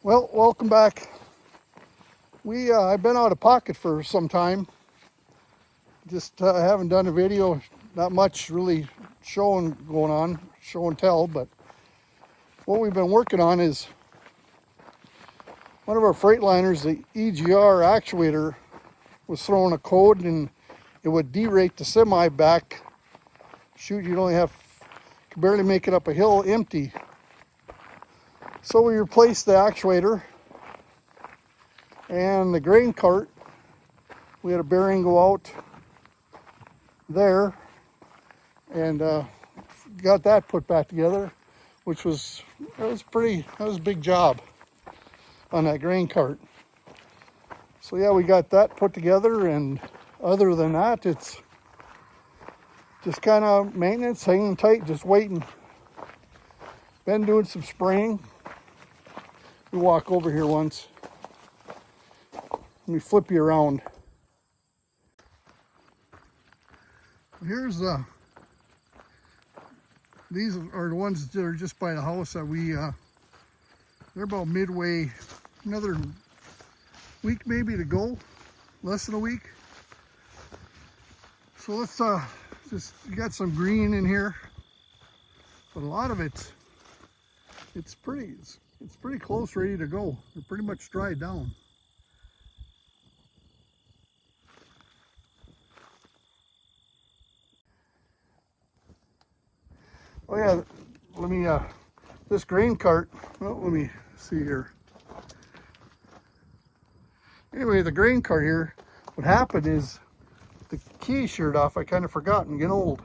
Well, welcome back. I've been out of pocket for some time. Just haven't done a video. Not much really showing going on, show and tell. But what we've been working on is one of our Freightliners, the EGR actuator, was throwing a code and it would derate the semi back. Shoot, you'd only could barely make it up a hill empty. So we replaced the actuator and the grain cart. We had a bearing go out there and got that put back together, which was a big job on that grain cart. So yeah, we got that put together, and other than that, it's just kind of maintenance, hanging tight, just waiting. Been doing some spraying. We walk over here once. Let me flip you around. Here's these are the ones that are just by the house that they're about midway, another week maybe to go, less than a week. So let's you got some green in here, but a lot of it's pretty close, ready to go. They're pretty much dried down. Oh yeah, let me, this grain cart, well, let me see here. Anyway, the grain cart here, what happened is the key sheared off. I kind of forgot and getting old.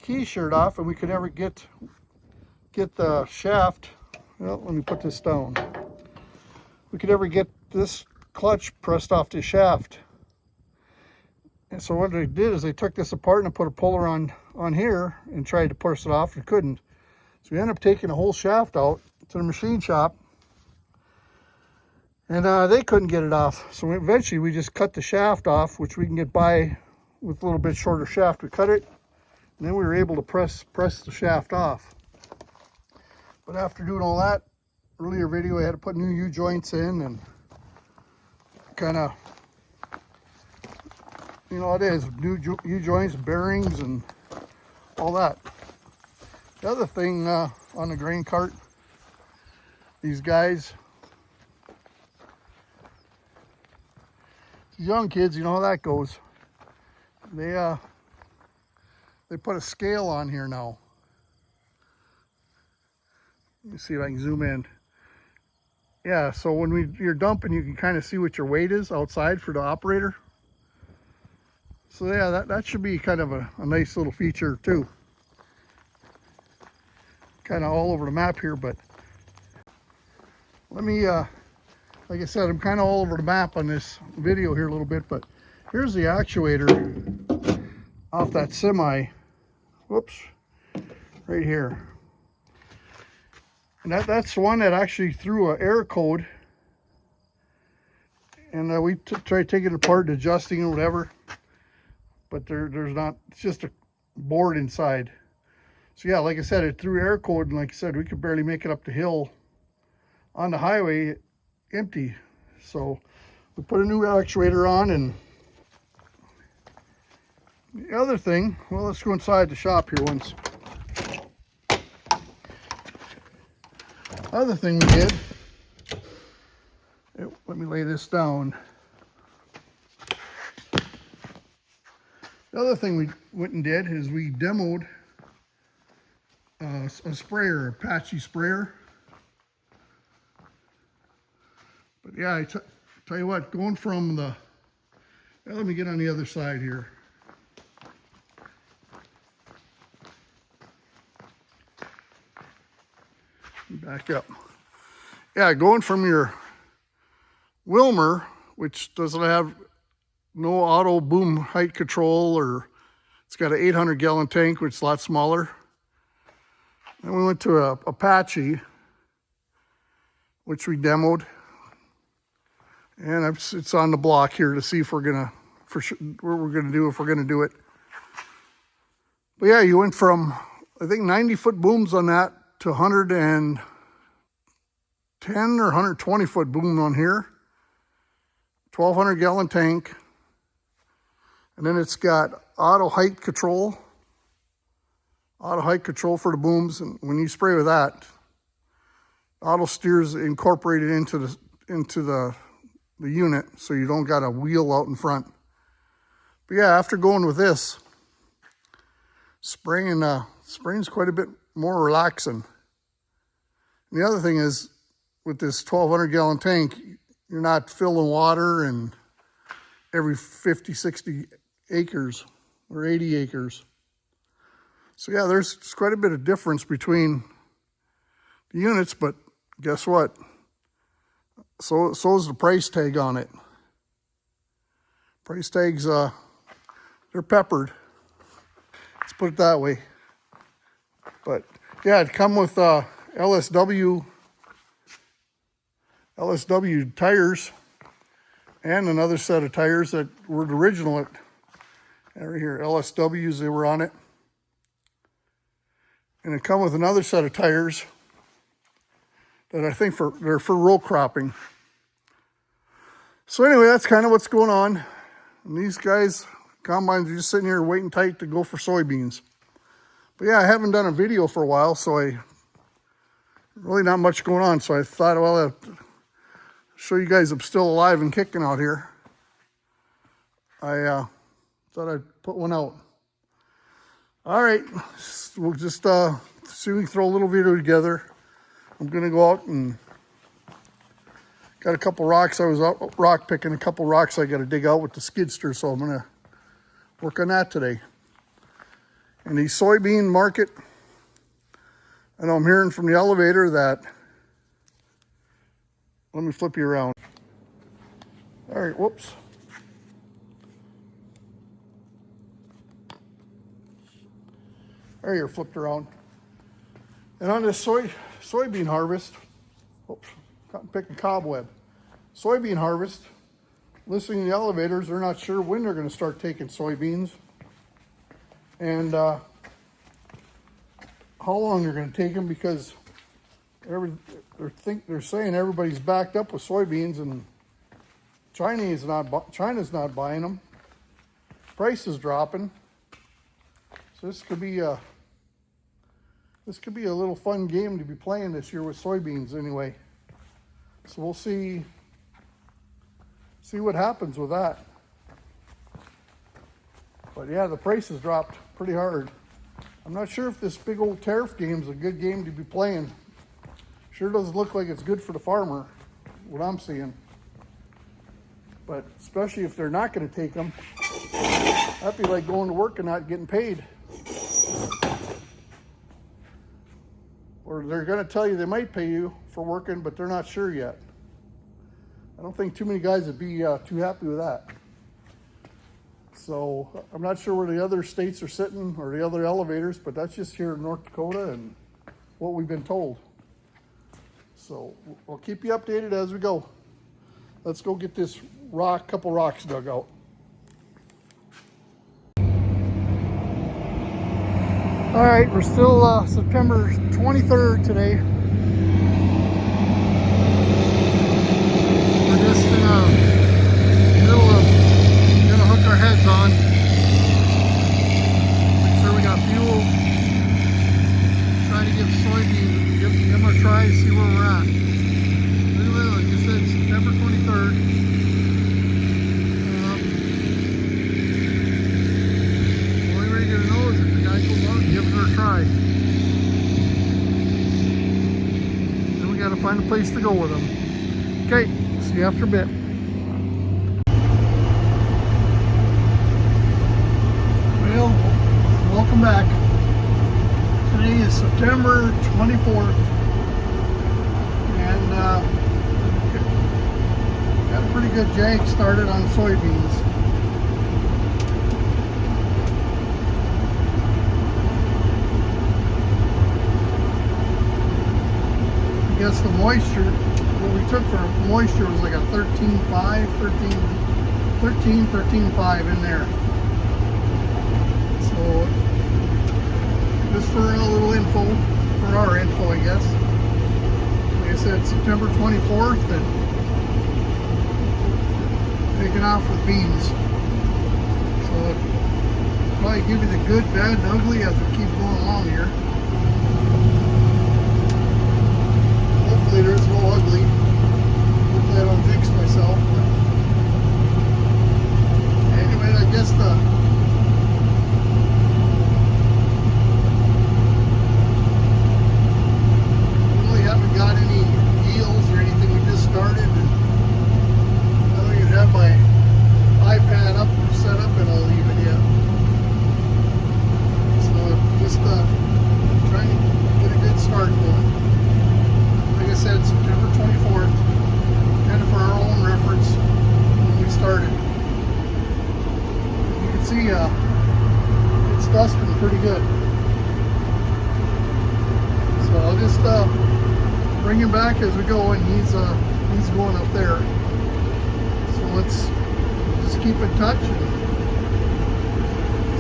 Key sheared off, and we could never get the shaft. Well, let me put this down. We could never get this clutch pressed off the shaft. And so what they did is they took this apart and put a puller on here and tried to push it off and couldn't. So we ended up taking the whole shaft out to the machine shop, and they couldn't get it off. So eventually we just cut the shaft off, which we can get by with a little bit shorter shaft. We cut it, and then we were able to press the shaft off. But after doing all that, earlier video, I had to put new U-joints in and kind of, you know, it is new U-joints, bearings, and all that. The other thing on the grain cart, these guys, these young kids, you know how that goes. They put a scale on here now. Let me see if I can zoom in. Yeah, so when you're dumping, you can kind of see what your weight is outside for the operator. So yeah, that should be kind of a nice little feature too. Kind of all over the map here, but let me, like I said, I'm kind of all over the map on this video here a little bit, but here's the actuator off that semi. Whoops, right here. And that's the one that actually threw an error code. And we tried taking it apart, adjusting and whatever. But there's not, it's just a board inside. So yeah, like I said, it threw error code, and like I said, we could barely make it up the hill on the highway empty. So we put a new actuator on. And the other thing, well, let's go inside the shop here once. Other thing we did, let me lay this down. The other thing we went and did is we demoed a sprayer, APCHE sprayer. But yeah, I tell you what, going from the, well, let me get on the other side here. Back up. Yeah, going from your Wilmer, which doesn't have no auto boom height control, or it's got an 800 gallon tank, which is a lot smaller. And we went to a APCHE, which we demoed. And it's on the block here to see if we're gonna, for sure, what we're gonna do, if we're gonna do it. But yeah, you went from, I think, 90-foot booms on that to 100 and 10 or 120 foot boom on here, 1,200 gallon tank. And then it's got auto height control for the booms. And when you spray with that, auto steers incorporated into the unit, so you don't got a wheel out in front. But yeah, after going with this, spraying's quite a bit more relaxing. And the other thing is, with this 1,200 gallon tank, you're not filling water and every 50, 60 acres or 80 acres. So yeah, there's quite a bit of difference between the units, but guess what? So is the price tag on it. Price tags, they're peppered. Let's put it that way. But yeah, it come with LSW tires and another set of tires that were the original right here, LSWs, they were on it. And it come with another set of tires that I think they're for row cropping. So anyway, that's kind of what's going on. And these guys, combines, are just sitting here waiting tight to go for soybeans. But yeah, I haven't done a video for a while, so really not much going on. So I thought, well, I'll show you guys I'm still alive and kicking out here. I thought I'd put one out. All right, we'll just see if we can throw a little video together. I'm gonna go out and got a couple rocks. I was out rock picking a couple rocks I got to dig out with the skidster, so I'm gonna work on that today. And the soybean market, I know I'm hearing from the elevator that, let me flip you around. All right, whoops. There, you're flipped around. And on this soybean harvest, oops, picking cobweb. Soybean harvest, listening to the elevators, they're not sure when they're going to start taking soybeans and how long they're going to take them, because they're saying everybody's backed up with soybeans and China's not buying them. Price is dropping. So this could be a little fun game to be playing this year with soybeans anyway. So we'll see what happens with that. But yeah, the price has dropped pretty hard. I'm not sure if this big old tariff game is a good game to be playing. Sure doesn't look like it's good for the farmer, what I'm seeing. But especially if they're not going to take them, that'd be like going to work and not getting paid. Or they're going to tell you they might pay you for working, but they're not sure yet. I don't think too many guys would be too happy with that. So I'm not sure where the other states are sitting or the other elevators, but that's just here in North Dakota and what we've been told. So we'll keep you updated as we go. Let's go get this couple rocks dug out. All right, we're still September 23rd today. We're just in the middle of gonna hook our heads on. Make sure we got fuel. Try to give soybeans, give them a try, see where we're at. Like I said, September 23rd. Only way you're gonna know is if the guy goes out and gives her a try. Then we gotta find a place to go with them. Okay, see you after a bit. Well, welcome back. Today is September 24th. And got a pretty good jag started on soybeans. I guess the moisture, what we took for moisture was like a 13.5 in there. So just for a little info, for our info, I guess. Like I said, September 24th, and taking off with beans. So it'll probably give you the good, bad, and ugly as we keep going along here. Hopefully there's no ugly. Hopefully I don't jinx myself. But anyway, I guess really haven't got any deals or anything. We just started, and I don't even have my iPad up or set up and all even yet. So just trying to get a good start going. Like I said, September 24th, kind of for our own reference when we started. You can see it's dusting pretty good. So I'll just bring him back as we go, and he's going up there. So let's just keep in touch and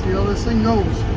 see how this thing goes.